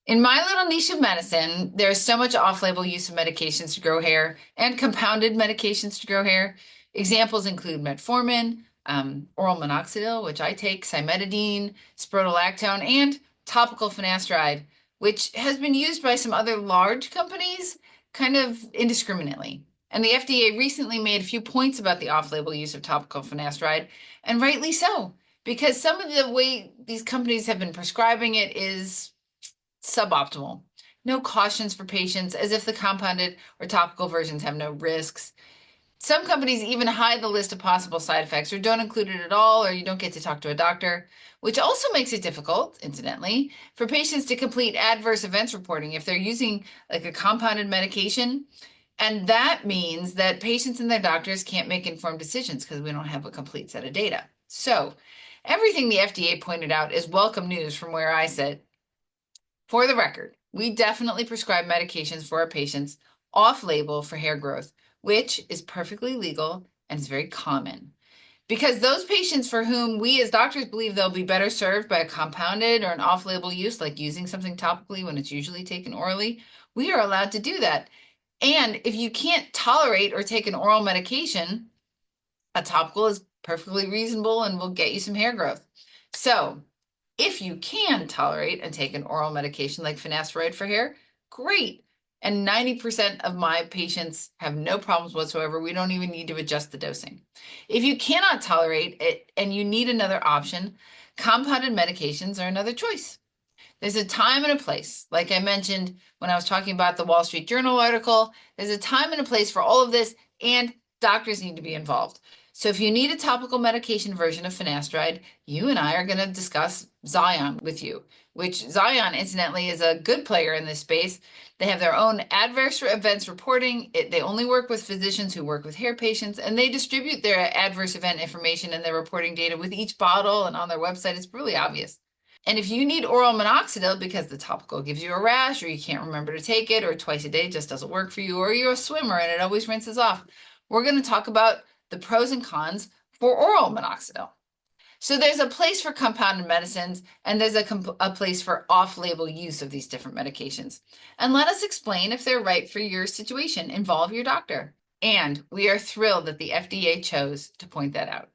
In my little niche of medicine, there's so much off-label use of medications to grow hair and compounded medications to grow hair. Examples include metformin, oral minoxidil, which I take, cimetidine, spironolactone, and topical finasteride, which has been used by some other large companies kind of indiscriminately. And the FDA recently made a few points about the off-label use of topical finasteride, and rightly so, because some of the way these companies have been prescribing it is suboptimal. No cautions for patients, as if the compounded or topical versions have no risks. Some companies even hide the list of possible side effects or don't include it at all, or you don't get to talk to a doctor, which also makes it difficult, incidentally, for patients to complete adverse events reporting if they're using like a compounded medication. And that means that patients and their doctors can't make informed decisions because we don't have a complete set of data. So, everything the FDA pointed out is welcome news from where I sit. For the record, we definitely prescribe medications for our patients off-label for hair growth, which is perfectly legal and is very common. Because those patients for whom we as doctors believe they'll be better served by a compounded or an off-label use, like using something topically when it's usually taken orally, we are allowed to do that. And if you can't tolerate or take an oral medication, a topical is perfectly reasonable and will get you some hair growth. So if you can tolerate and take an oral medication like finasteride for hair, great. And 90% of my patients have no problems whatsoever. We don't even need to adjust the dosing. If you cannot tolerate it and you need another option, compounded medications are another choice. There's a time and a place. Like I mentioned when I was talking about the Wall Street Journal article, there's a time and a place for all of this, and doctors need to be involved. So if you need a topical medication version of finasteride, you and I are going to discuss Zion with you, which Zion, incidentally, is a good player in this space. They have their own adverse events reporting. They only work with physicians who work with hair patients, and they distribute their adverse event information and their reporting data with each bottle and on their website. It's really obvious. And if you need oral minoxidil because the topical gives you a rash, or you can't remember to take it, or twice a day just doesn't work for you, or you're a swimmer and it always rinses off, we're going to talk about the pros and cons for oral minoxidil. So there's a place for compounded medicines, and there's a place for off-label use of these different medications. And let us explain if they're right for your situation. Involve your doctor. And we are thrilled that the FDA chose to point that out.